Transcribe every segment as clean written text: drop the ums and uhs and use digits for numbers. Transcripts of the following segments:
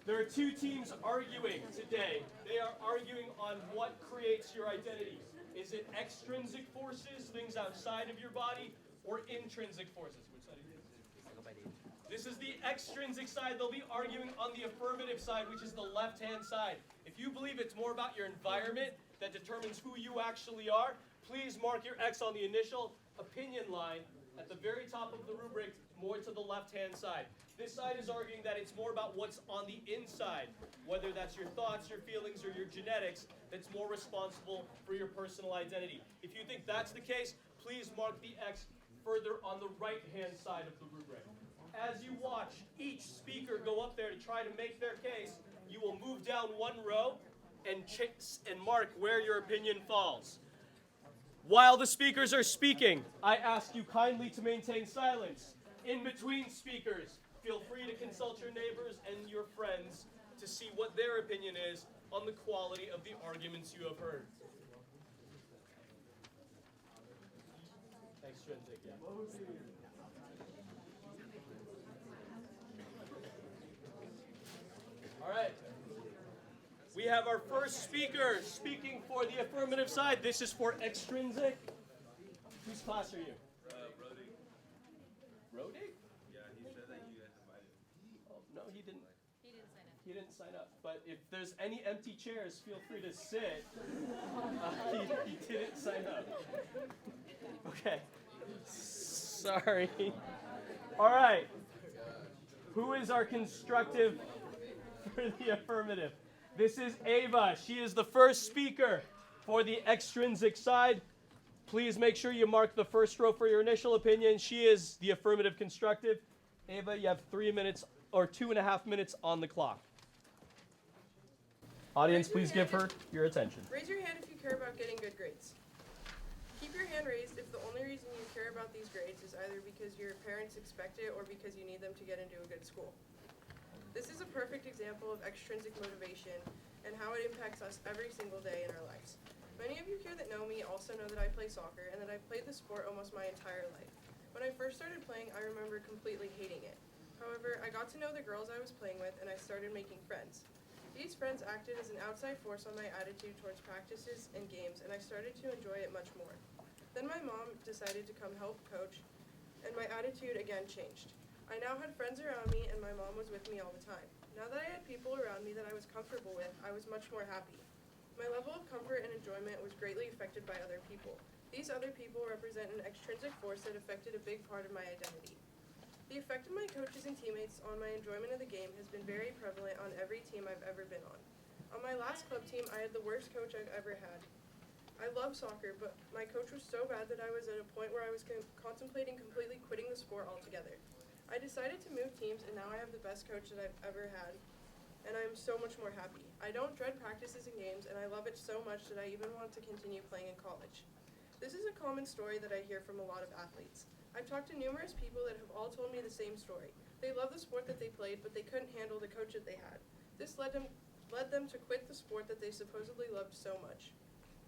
There are two teams arguing today. They are arguing on what creates your identity. Is it extrinsic forces, things outside of your body, or intrinsic forces? Which side is it? This is the extrinsic side. They'll be arguing on the affirmative side, which is the left-hand side. If you believe it's more about your environment that determines who you actually are, please mark your X on the initial opinion line at the very top of the rubric, more to the left-hand side. This side is arguing that it's more about what's on the inside, whether that's your thoughts, your feelings, or your genetics, that's more responsible for your personal identity. If you think that's the case, please mark the X further on the right-hand side of the rubric. As you watch each speaker go up there to try to make their case, you will move down one row and mark where your opinion falls. While the speakers are speaking, I ask you kindly to maintain silence. In between speakers, feel free to consult your neighbors and your friends to see what their opinion is on the quality of the arguments you have heard. Extrinsic, yeah. All right. We have our first speaker speaking for the affirmative side. This is for extrinsic. Whose class are you? Rody. Rody? Yeah, he said that you guys invited him. Oh, no, he didn't. He didn't sign up. He didn't sign up. But if there's any empty chairs, feel free to sit. He didn't sign up. Okay. Sorry. All right. Who is our constructive for the affirmative? This is Ava. She is the first speaker for the extrinsic side. Please make sure you mark the first row for your initial opinion. She is the affirmative constructive. Ava, you have 3 minutes or 2.5 minutes on the clock. Audience, please give her your attention. Raise your hand if you care about getting good grades. Keep your hand raised if the only reason you care about these grades is either because your parents expect it or because you need them to get into a good school. This is a perfect example of extrinsic motivation and how it impacts us every single day in our lives. Many of you here that know me also know that I play soccer and that I've played the sport almost my entire life. When I first started playing, I remember completely hating it. However, I got to know the girls I was playing with and I started making friends. These friends acted as an outside force on my attitude towards practices and games, and I started to enjoy it much more. Then my mom decided to come help coach, and my attitude again changed. I now had friends around me, and my mom was with me all the time. Now that I had people around me that I was comfortable with, I was much more happy. My level of comfort and enjoyment was greatly affected by other people. These other people represent an extrinsic force that affected a big part of my identity. The effect of my coaches and teammates on my enjoyment of the game has been very prevalent on every team I've ever been on. On my last club team, I had the worst coach I've ever had. I love soccer, but my coach was so bad that I was at a point where I was contemplating completely quitting the sport altogether. I decided to move teams, and now I have the best coach that I've ever had, and I am so much more happy. I don't dread practices and games, and I love it so much that I even want to continue playing in college. This is a common story that I hear from a lot of athletes. I've talked to numerous people that have all told me the same story. They love the sport that they played, but they couldn't handle the coach that they had. This led them to quit the sport that they supposedly loved so much.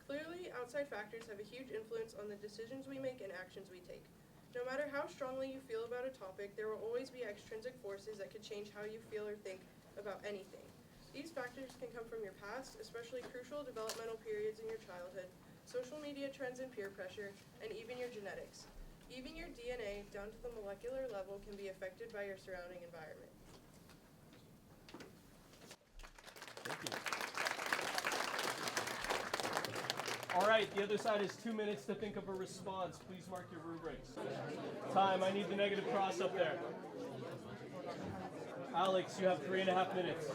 Clearly, outside factors have a huge influence on the decisions we make and actions we take. No matter how strongly you feel about a topic, there will always be extrinsic forces that could change how you feel or think about anything. These factors can come from your past, especially crucial developmental periods in your childhood, social media trends and peer pressure, and even your genetics. Even your DNA, down to the molecular level, can be affected by your surrounding environment. Thank you. All right, the other side is 2 minutes to think of a response. Please mark your rubrics. Time, I need the negative cross up there. Alex, you have 3.5 minutes.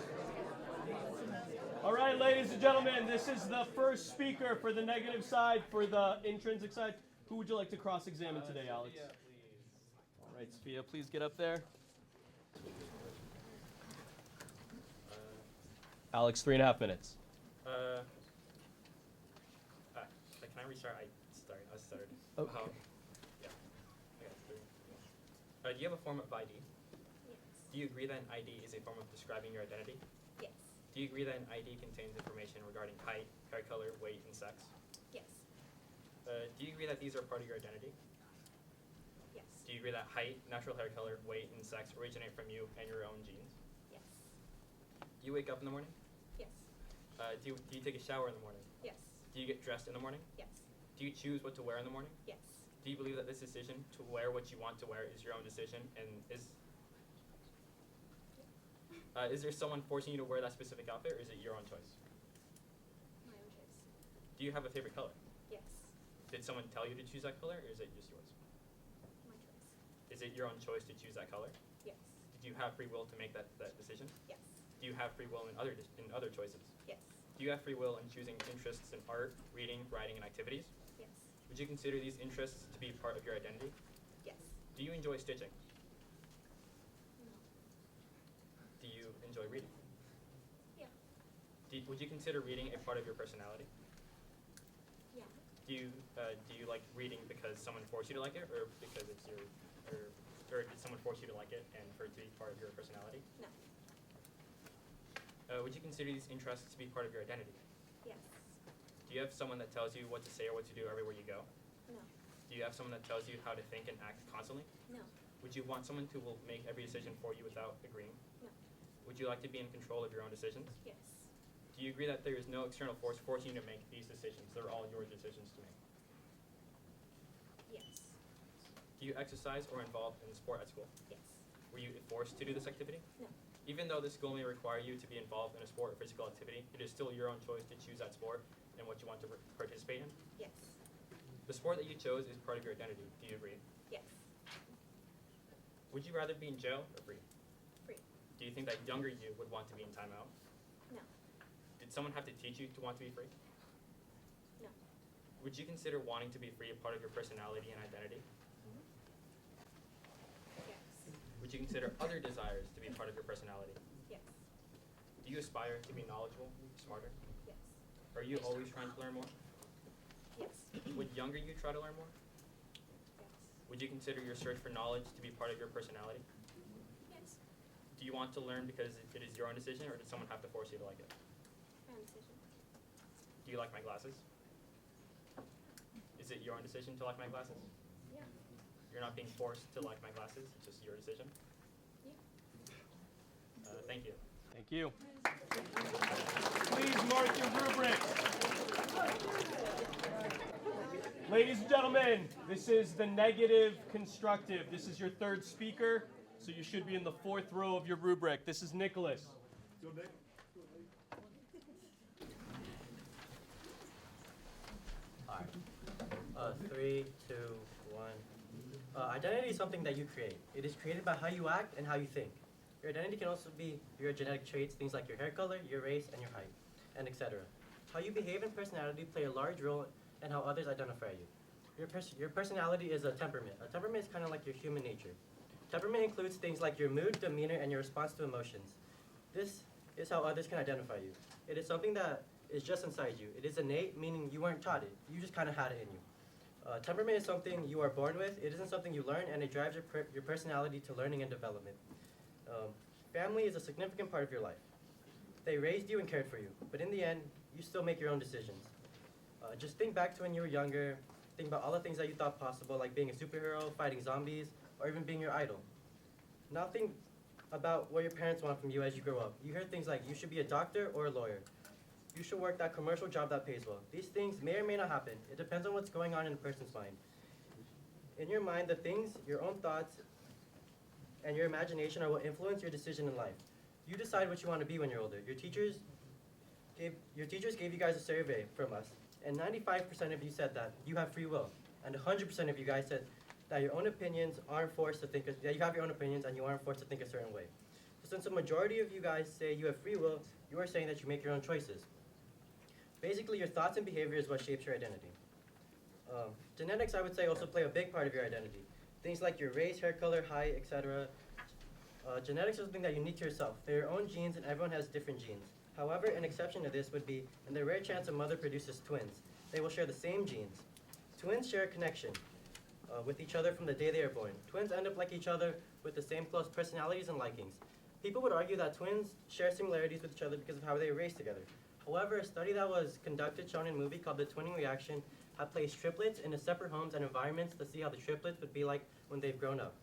All right, ladies and gentlemen, this is the first speaker for the negative side, for the intrinsic side. Who would you like to cross-examine today, Alex? Sophia, please. All right, Sophia, please get up there. Alex, 3.5 minutes. Can I restart? I started. Oh. Yeah. I got through. Do you have a form of ID? Yes. Do you agree that an ID is a form of describing your identity? Yes. Do you agree that an ID contains information regarding height, hair color, weight, and sex? Yes. Do you agree that these are part of your identity? Yes. Do you agree that height, natural hair color, weight, and sex originate from you and your own genes? Yes. Do wake up in the morning? Yes. Do you take a shower in the morning? Yes. Do you get dressed in the morning? Yes. Do you choose what to wear in the morning? Yes. Do you believe that this decision to wear what you want to wear is your own decision, and is there someone forcing you to wear that specific outfit, or is it your own choice? My own choice. Do you have a favorite color? Yes. Did someone tell you to choose that color, or is it just yours? My choice. Is it your own choice to choose that color? Yes. Did you have free will to make that decision? Yes. Do you have free will in other choices? Yes. Do you have free will in choosing interests in art, reading, writing, and activities? Yes. Would you consider these interests to be part of your identity? Yes. Do you enjoy stitching? No. Do you enjoy reading? Yeah. Would you consider reading a part of your personality? Yeah. Do you like reading because someone forced you to like it, or because it's your, or did someone force you to like it and for it to be part of your personality? No. Would you consider these interests to be part of your identity? Yes. Do you have someone that tells you what to say or what to do everywhere you go? No. Do you have someone that tells you how to think and act constantly? No. Would you want someone who will make every decision for you without agreeing? No. Would you like to be in control of your own decisions? Yes. Do you agree that there is no external force forcing you to make these decisions? They're all your decisions to make. Yes. Do you exercise or involved in sport at school? Yes. Were you forced to do this activity? No. Even though this school may require you to be involved in a sport or physical activity, it is still your own choice to choose that sport and what you want to participate in. Yes. The sport that you chose is part of your identity. Do you agree? Yes. Would you rather be in jail or free? Free. Do you think that younger you would want to be in timeout? No. Did someone have to teach you to want to be free? No. Would you consider wanting to be free a part of your personality and identity? Yes. Would you consider other desires to be part of your personality? Yes. Do you aspire to be knowledgeable, smarter? Yes. Are you always trying to learn more? Yes. Would younger you try to learn more? Yes. Would you consider your search for knowledge to be part of your personality? Yes. Do you want to learn because it is your own decision, or did someone have to force you to like it? My own decision. Do you like my glasses? Is it your own decision to like my glasses? Yeah. You're not being forced to like my glasses, it's just your decision? Yeah. Thank you. Thank you. Please mark your rubrics. Ladies and gentlemen, this is the negative constructive. This is your third speaker, so you should be in the fourth row of your rubric. This is Nicholas. Alright. 3, 2, 1. Identity is something that you create. It is created by how you act and how you think. Your identity can also be your genetic traits, things like your hair color, your race, and your height, and etc. How you behave and personality play a large role in how others identify you. Your personality is a temperament. A temperament is kind of like your human nature. Temperament includes things like your mood, demeanor, and your response to emotions. This is how others can identify you. It is something that is just inside you. It is innate, meaning you weren't taught it. You just kind of had it in you. Temperament is something you are born with. It isn't something you learn, and it drives your personality to learning and development. Family is a significant part of your life. They raised you and cared for you, but in the end, you still make your own decisions. Just think back to when you were younger. Think about all the things that you thought possible, like being a superhero, fighting zombies, or even being your idol. Now think about what your parents want from you as you grow up. You hear things like, you should be a doctor or a lawyer. You should work that commercial job that pays well. These things may or may not happen. It depends on what's going on in a person's mind. In your mind, the things, your own thoughts, and your imagination are what influence your decision in life. You decide what you want to be when you're older. Your teachers gave you guys a survey from us, and 95% of you said that you have free will, and 100% of you guys said that your own opinions aren't forced to think. That you have your own opinions, and you aren't forced to think a certain way. So since the majority of you guys say you have free will, you are saying that you make your own choices. Basically, your thoughts and behavior is what shapes your identity. Genetics, I would say, also play a big part of your identity. Things like your race, hair color, height, etc. Genetics is something that unique to yourself. They're your own genes, and everyone has different genes. However, an exception to this would be in the rare chance a mother produces twins. They will share the same genes. Twins share a connection with each other from the day they are born. Twins end up like each other with the same close personalities and likings. People would argue that twins share similarities with each other because of how they were raised together. However, a study that was conducted, shown in a movie called The Twinning Reaction, had placed triplets into separate homes and environments to see how the triplets would be like when they've grown up.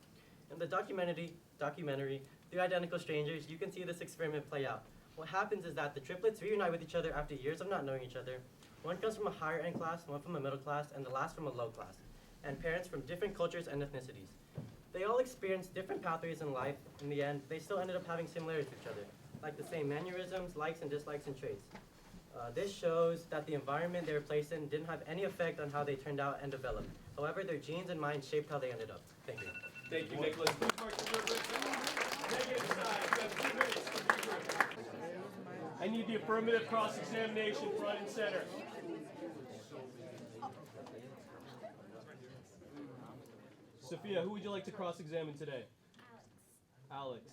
In the documentary, Three Identical Strangers, you can see this experiment play out. What happens is that the triplets reunite with each other after years of not knowing each other. One comes from a higher end class, one from a middle class, and the last from a low class, and parents from different cultures and ethnicities. They all experienced different pathways in life. In the end, they still ended up having similarities with each other, like the same mannerisms, likes and dislikes, and traits. This shows that the environment they were placed in didn't have any effect on how they turned out and developed. However, their genes and minds shaped how they ended up. Thank you. Thank you, Nicholas. Please mark the negative side. You have 2 minutes to regroup. I need the affirmative cross-examination front and center. Sophia, who would you like to cross-examine today? Alex.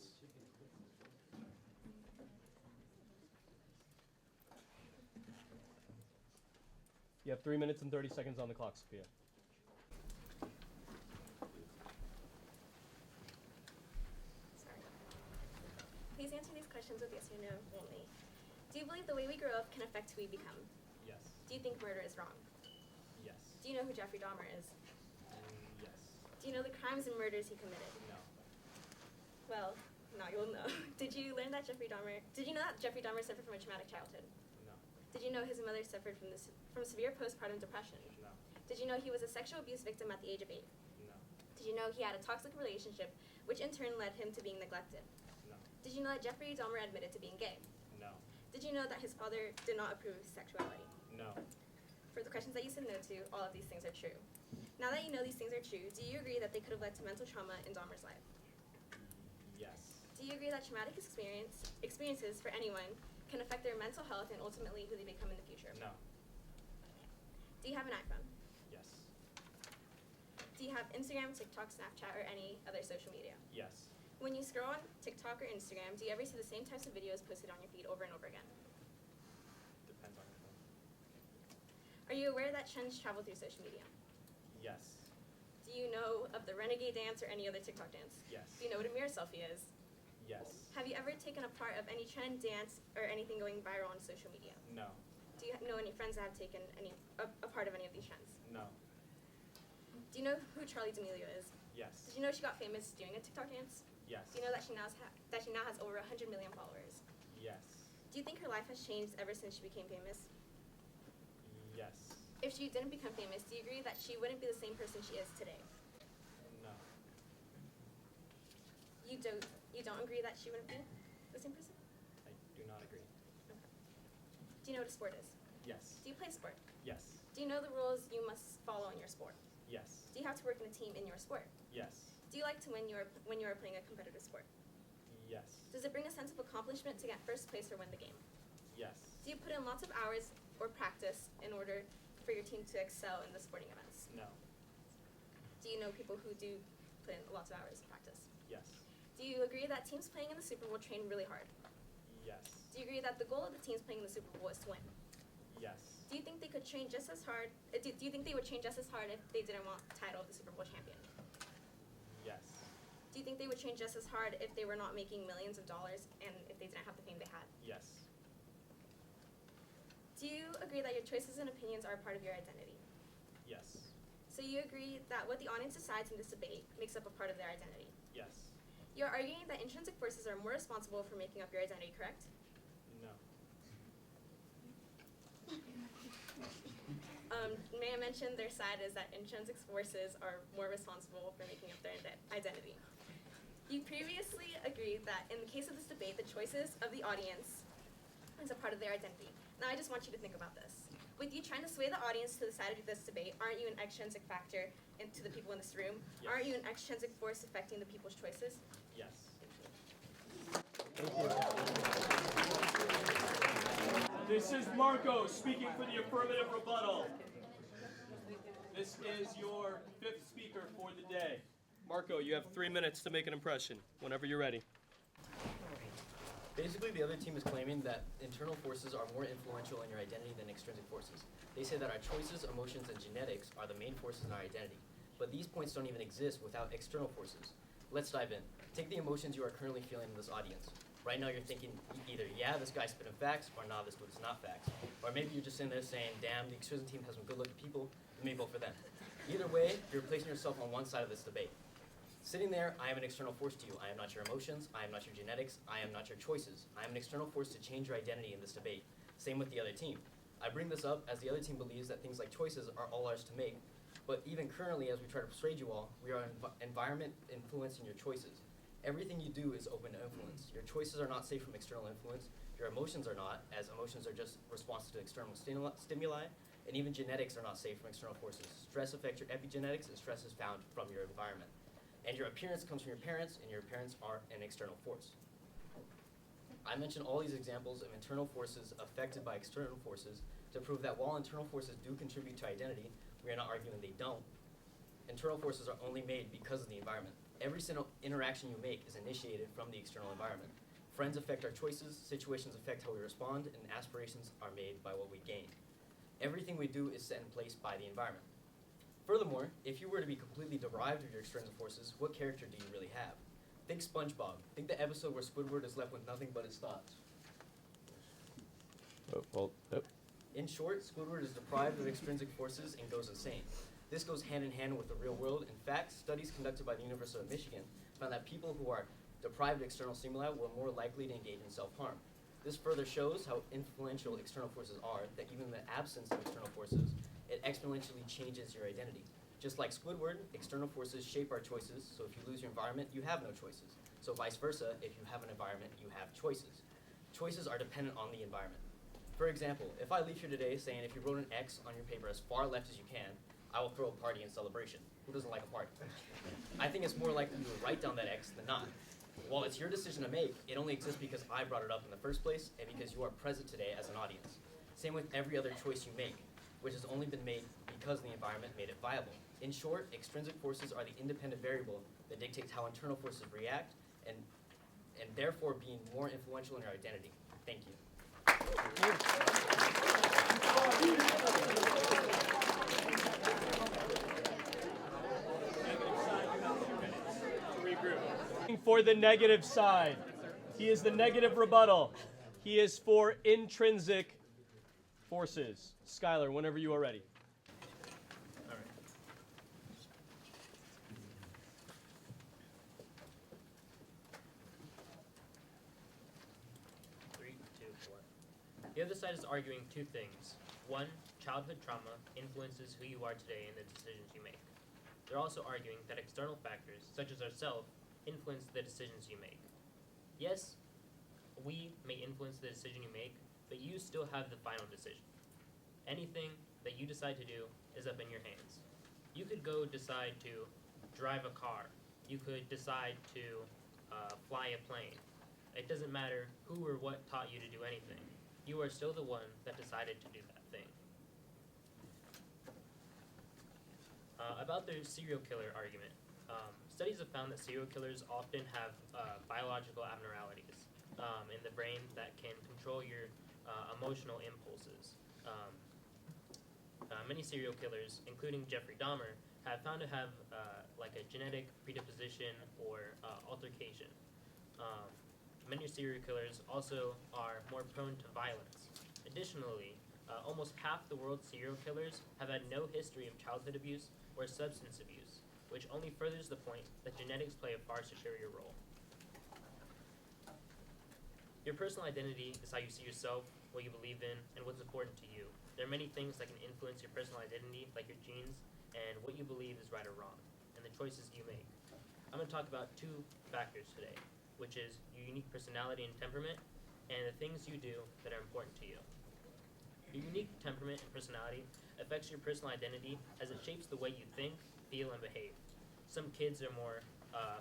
You have 3 minutes and 30 seconds on the clock, Sophia. Sorry. Please answer these questions with yes or no only. Do you believe the way we grow up can affect who we become? Yes. Do you think murder is wrong? Yes. Do you know who Jeffrey Dahmer is? Yes. Do you know the crimes and murders he committed? No. Well, now you'll know. Did you know that Jeffrey Dahmer suffered from a traumatic childhood? No. Did you know his mother suffered from severe postpartum depression? No. Did you know he was a sexual abuse victim at the age of 8? No. Did you know he had a toxic relationship, which in turn led him to being neglected? No. Did you know that Jeffrey Dahmer admitted to being gay? No. Did you know that his father did not approve of his sexuality? No. For the questions that you said no to, all of these things are true. Now that you know these things are true, do you agree that they could have led to mental trauma in Dahmer's life? Yes. Do you agree that traumatic experiences for anyone can affect their mental health and ultimately who they become in the future? No. Do you have an iPhone? Yes. Do you have Instagram, TikTok, Snapchat, or any other social media? Yes. When you scroll on TikTok or Instagram, do you ever see the same types of videos posted on your feed over and over again? Depends on your phone. Are you aware that trends travel through social media? Yes. Do you know of the renegade dance or any other TikTok dance? Yes. Do you know what a mirror selfie is? Yes. Have you ever taken a part of any trend, dance, or anything going viral on social media? No. Do you know any friends that have taken a part of any of these trends? No. Do you know who Charlie D'Amelio is? Yes. Did you know she got famous doing a TikTok dance? Yes. Do you know that she now has over 100 million followers? Yes. Do you think her life has changed ever since she became famous? Yes. If she didn't become famous, do you agree that she wouldn't be the same person she is today? No. You don't agree that she wouldn't be the same person? I do not agree. Do you know what a sport is? Yes. Do you play sport? Yes. Do you know the rules you must follow in your sport? Yes. Do you have to work in a team in your sport? Yes. Do you like to win when you are playing a competitive sport? Yes. Does it bring a sense of accomplishment to get first place or win the game? Yes. Do you put in lots of hours or practice in order for your team to excel in the sporting events? No. Do you know people who do put in lots of hours of practice? Yes. Do you agree that teams playing in the Super Bowl train really hard? Yes. Do you agree that the goal of the teams playing in the Super Bowl is to win? Yes. Do you think they could train just as hard? Do you think they would train just as hard if they didn't want the title of the Super Bowl champion? Yes. Do you think they would train just as hard if they were not making millions of dollars and if they didn't have the fame they had? Yes. Do you agree that your choices and opinions are a part of your identity? Yes. So you agree that what the audience decides in this debate makes up a part of their identity? Yes. You're arguing that intrinsic forces are more responsible for making up your identity, correct? No. May I mention their side is that intrinsic forces are more responsible for making up their identity. You previously agreed that in the case of this debate, the choices of the audience is a part of their identity. Now I just want you to think about this. With you trying to sway the audience to the side of this debate, aren't you an extrinsic factor into the people in this room? Yes. Aren't you an extrinsic force affecting the people's choices? Yes. This is Marco speaking for the affirmative rebuttal. This is your 5th speaker for the day. Marco, you have 3 minutes to make an impression, whenever you're ready. Basically, the other team is claiming that internal forces are more influential in your identity than extrinsic forces. They say that our choices, emotions, and genetics are the main forces in our identity. But these points don't even exist without external forces. Let's dive in. Take the emotions you are currently feeling in this audience. Right now you're thinking either, yeah, this guy's spitting facts, or nah, this dude's not facts. Or maybe you're just sitting there saying, damn, the extrinsic team has some good-looking people, let me vote for them. Either way, you're placing yourself on one side of this debate. Sitting there, I am an external force to you. I am not your emotions. I am not your genetics. I am not your choices. I am an external force to change your identity in this debate. Same with the other team. I bring this up as the other team believes that things like choices are all ours to make, but even currently, as we try to persuade you all, we are environment influencing your choices. Everything you do is open to influence. Your choices are not safe from external influence. Your emotions are not, as emotions are just responses to external stimuli, and even genetics are not safe from external forces. Stress affects your epigenetics, and stress is found from your environment. And your appearance comes from your parents, and your parents are an external force. I mentioned all these examples of internal forces affected by external forces to prove that while internal forces do contribute to identity, we are not arguing they don't. Internal forces are only made because of the environment. Every single interaction you make is initiated from the external environment. Friends affect our choices, situations affect how we respond, and aspirations are made by what we gain. Everything we do is set in place by the environment. Furthermore, if you were to be completely derived of your extrinsic forces, what character do you really have? Think SpongeBob. Think the episode where Squidward is left with nothing but his thoughts. In short, Squidward is deprived of extrinsic forces and goes insane. This goes hand in hand with the real world. In fact, studies conducted by the University of Michigan found that people who are deprived of external stimuli were more likely to engage in self-harm. This further shows how influential external forces are, that even in the absence of external forces, it exponentially changes your identity. Just like Squidward, external forces shape our choices, so if you lose your environment, you have no choices. So vice versa, if you have an environment, you have choices. Choices are dependent on the environment. For example, if I leave here today saying if you wrote an X on your paper as far left as you can, I will throw a party in celebration. Who doesn't like a party? I think it's more likely you will write down that X than not. While it's your decision to make, it only exists because I brought it up in the first place and because you are present today as an audience. Same with every other choice you make, which has only been made because the environment made it viable. In short, extrinsic forces are the independent variable that dictates how internal forces react and therefore being more influential in your identity. Thank you. For the negative side. He is the negative rebuttal. He is for intrinsic forces. Skylar, whenever you are ready. All right. 3, 2, 1. The other side is arguing two things. One, childhood trauma influences who you are today and the decisions you make. They're also arguing that external factors, such as ourselves, influence the decisions you make. Yes, we may influence the decision you make, but you still have the final decision. Anything that you decide to do is up in your hands. You could go decide to drive a car. You could decide to fly a plane. It doesn't matter who or what taught you to do anything. You are still the one that decided to do that thing. About the serial killer argument, studies have found that serial killers often have biological abnormalities in the brain that can control your emotional impulses. Many serial killers, including Jeffrey Dahmer, have found to have like a genetic predisposition or altercation. Many serial killers also are more prone to violence. Additionally, almost half the world's serial killers have had no history of childhood abuse or substance abuse, which only furthers the point that genetics play a far superior role. Your personal identity is how you see yourself, what you believe in, and what's important to you. There are many things that can influence your personal identity, like your genes, and what you believe is right or wrong, and the choices you make. I'm going to talk about two factors today, which is your unique personality and temperament, and the things you do that are important to you. Your unique temperament and personality affects your personal identity as it shapes the way you think, feel, and behave. Some kids are more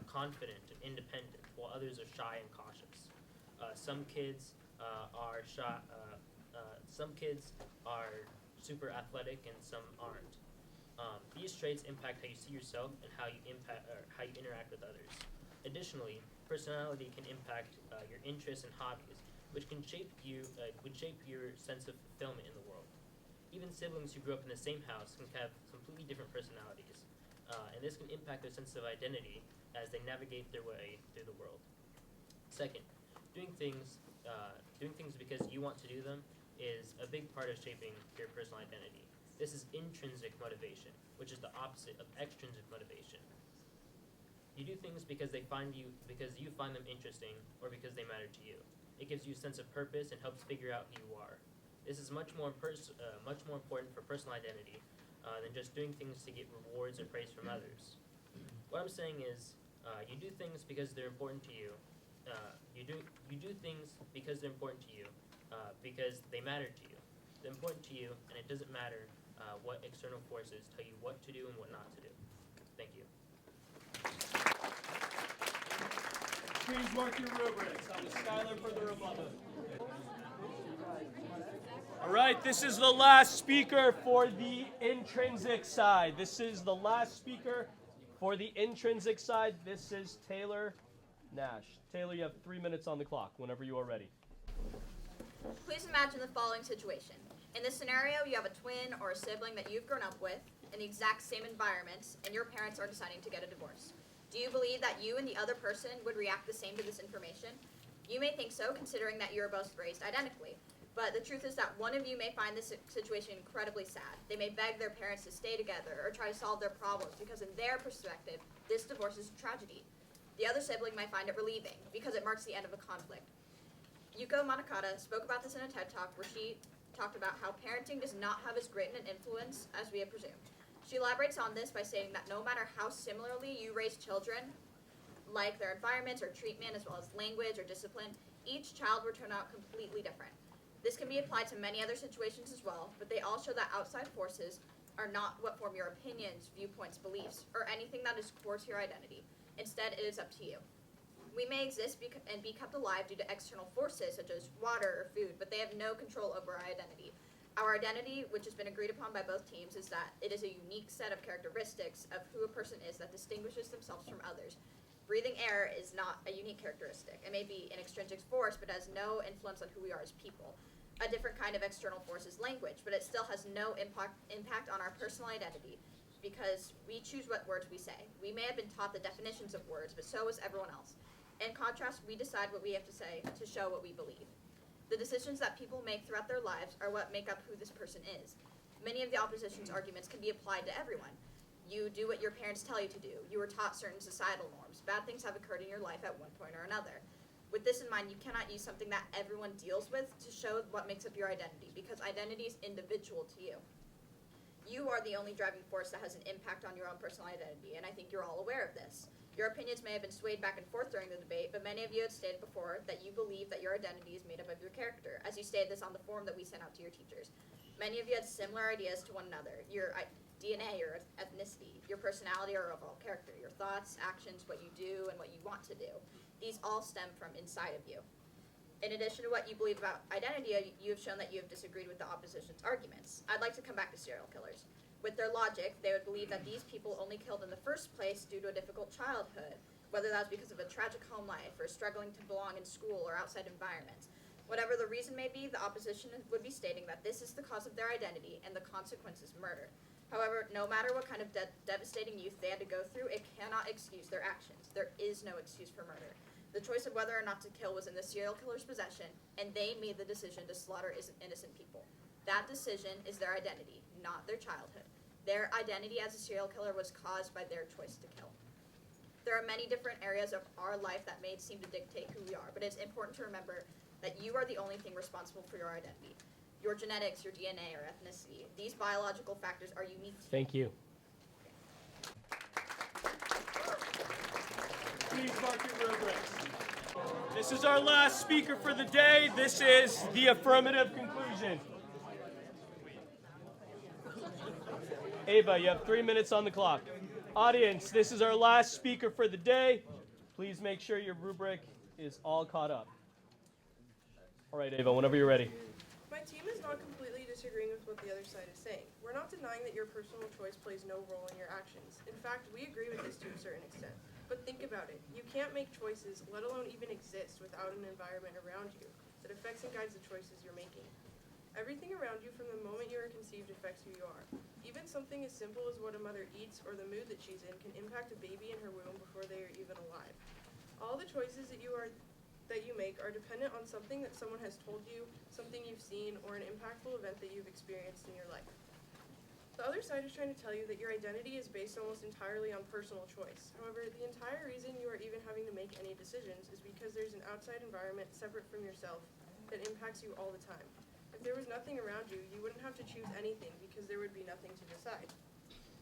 confident and independent, while others are shy and cautious. Some kids are shy. Some kids are super athletic, and some aren't. These traits impact how you see yourself and how you interact with others. Additionally, personality can impact your interests and hobbies, which can shape your sense of fulfillment in the world. Even siblings who grew up in the same house can have completely different personalities, and this can impact their sense of identity as they navigate their way through the world. Second, doing things because you want to do them is a big part of shaping your personal identity. This is intrinsic motivation, which is the opposite of extrinsic motivation. You do things because you find them interesting, or because they matter to you. It gives you a sense of purpose and helps figure out who you are. This is much more important for personal identity than just doing things to get rewards or praise from others. What I'm saying is, you do things because they're important to you. You do things because they're important to you, because they matter to you. They're important to you, and it doesn't matter what external forces tell you what to do and what not to do. Thank you. Please mark your rubrics. That was Skylar for the rebuttal. All right, this is the last speaker for the intrinsic side. This is Taylor Nash. Taylor, you have 3 minutes on the clock whenever you are ready. Please imagine the following situation. In this scenario, you have a twin or a sibling that you've grown up with in the exact same environment, and your parents are deciding to get a divorce. Do you believe that you and the other person would react the same to this information? You may think so, considering that you are both raised identically. But the truth is that one of you may find this situation incredibly sad. They may beg their parents to stay together or try to solve their problems because in their perspective, this divorce is a tragedy. The other sibling might find it relieving because it marks the end of a conflict. Yuko Monokata spoke about this in a TED Talk where she talked about how parenting does not have as great an influence as we have presumed. She elaborates on this by stating that no matter how similarly you raise children, like their environments or treatment as well as language or discipline, each child will turn out completely different. This can be applied to many other situations as well, but they all show that outside forces are not what form your opinions, viewpoints, beliefs, or anything that is core to your identity. Instead, it is up to you. We may exist and be kept alive due to external forces such as water or food, but they have no control over our identity. Our identity, which has been agreed upon by both teams, is that it is a unique set of characteristics of who a person is that distinguishes themselves from others. Breathing air is not a unique characteristic. It may be an extrinsic force, but has no influence on who we are as people. A different kind of external force is language, but it still has no impact on our personal identity because we choose what words we say. We may have been taught the definitions of words, but so is everyone else. In contrast, we decide what we have to say to show what we believe. The decisions that people make throughout their lives are what make up who this person is. Many of the opposition's arguments can be applied to everyone. You do what your parents tell you to do. You were taught certain societal norms. Bad things have occurred in your life at one point or another. With this in mind, you cannot use something that everyone deals with to show what makes up your identity, because identity is individual to you. You are the only driving force that has an impact on your own personal identity, and I think you're all aware of this. Your opinions may have been swayed back and forth during the debate, but many of you had stated before that you believe that your identity is made up of your character, as you stated this on the form that we sent out to your teachers. Many of you had similar ideas to one another. Your DNA or ethnicity, your personality or overall character, your thoughts, actions, what you do, and what you want to do. These all stem from inside of you. In addition to what you believe about identity, you have shown that you have disagreed with the opposition's arguments. I'd like to come back to serial killers. With their logic, they would believe that these people only killed in the first place due to a difficult childhood, whether that was because of a tragic home life or struggling to belong in school or outside environments. Whatever the reason may be, the opposition would be stating that this is the cause of their identity and the consequence is murder. However, no matter what kind of devastating youth they had to go through, it cannot excuse their actions. There is no excuse for murder. The choice of whether or not to kill was in the serial killer's possession, and they made the decision to slaughter innocent people. That decision is their identity, not their childhood. Their identity as a serial killer was caused by their choice to kill. There are many different areas of our life that may seem to dictate who we are, but it's important to remember that you are the only thing responsible for your identity. Your genetics, your DNA, or ethnicity. These biological factors are unique to you. Thank you. Please mark your rubrics. This is our last speaker for the day. This is the affirmative conclusion. Ava, you have 3 minutes on the clock. Audience, this is our last speaker for the day. Please make sure your rubric is all caught up. All right, Ava, whenever you're ready. My team is not completely disagreeing with what the other side is saying. We're not denying that your personal choice plays no role in your actions. In fact, we agree with this to a certain extent. But think about it. You can't make choices, let alone even exist, without an environment around you that affects and guides the choices you're making. Everything around you from the moment you are conceived affects who you are. Even something as simple as what a mother eats or the mood that she's in can impact a baby in her womb before they are even alive. All the choices that you make are dependent on something that someone has told you, something you've seen, or an impactful event that you've experienced in your life. The other side is trying to tell you that your identity is based almost entirely on personal choice. However, the entire reason you are even having to make any decisions is because there's an outside environment separate from yourself that impacts you all the time. If there was nothing around you, you wouldn't have to choose anything because there would be nothing to decide.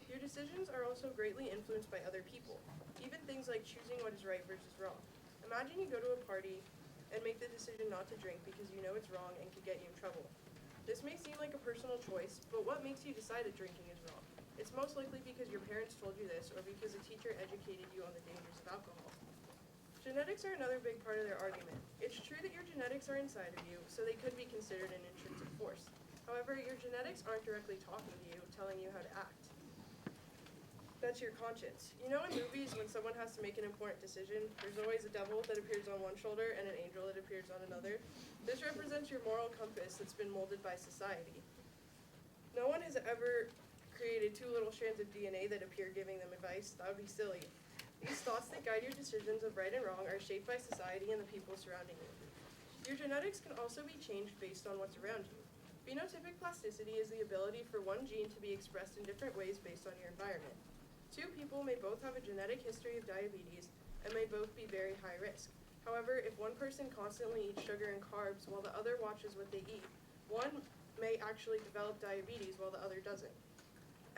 Your decisions are also greatly influenced by other people, even things like choosing what is right versus wrong. Imagine you go to a party and make the decision not to drink because you know it's wrong and could get you in trouble. This may seem like a personal choice, but what makes you decide that drinking is wrong? It's most likely because your parents told you this or because a teacher educated you on the dangers of alcohol. Genetics are another big part of their argument. It's true that your genetics are inside of you, so they could be considered an intrinsic force. However, your genetics aren't directly talking to you, telling you how to act. That's your conscience. You know in movies when someone has to make an important decision, there's always a devil that appears on one shoulder and an angel that appears on another? This represents your moral compass that's been molded by society. No one has ever created two little strands of DNA that appear giving them advice. That would be silly. These thoughts that guide your decisions of right and wrong are shaped by society and the people surrounding you. Your genetics can also be changed based on what's around you. Phenotypic plasticity is the ability for one gene to be expressed in different ways based on your environment. Two people may both have a genetic history of diabetes and may both be very high risk. However, if one person constantly eats sugar and carbs while the other watches what they eat, one may actually develop diabetes while the other doesn't.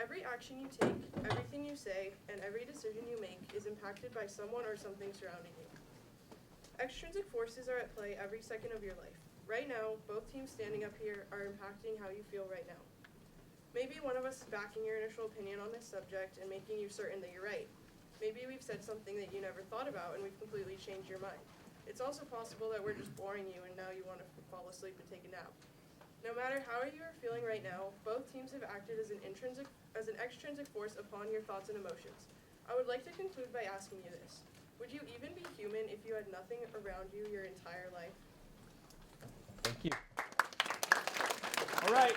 Every action you take, everything you say, and every decision you make is impacted by someone or something surrounding you. Extrinsic forces are at play every second of your life. Right now, both teams standing up here are impacting how you feel right now. Maybe one of us is backing your initial opinion on this subject and making you certain that you're right. Maybe we've said something that you never thought about and we've completely changed your mind. It's also possible that we're just boring you and now you want to fall asleep and take a nap. No matter how you are feeling right now, both teams have acted as an extrinsic force upon your thoughts and emotions. I would like to conclude by asking you this. Would you even be human if you had nothing around you your entire life? Thank you. All right.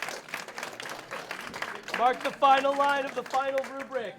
Mark the final line of the final rubric.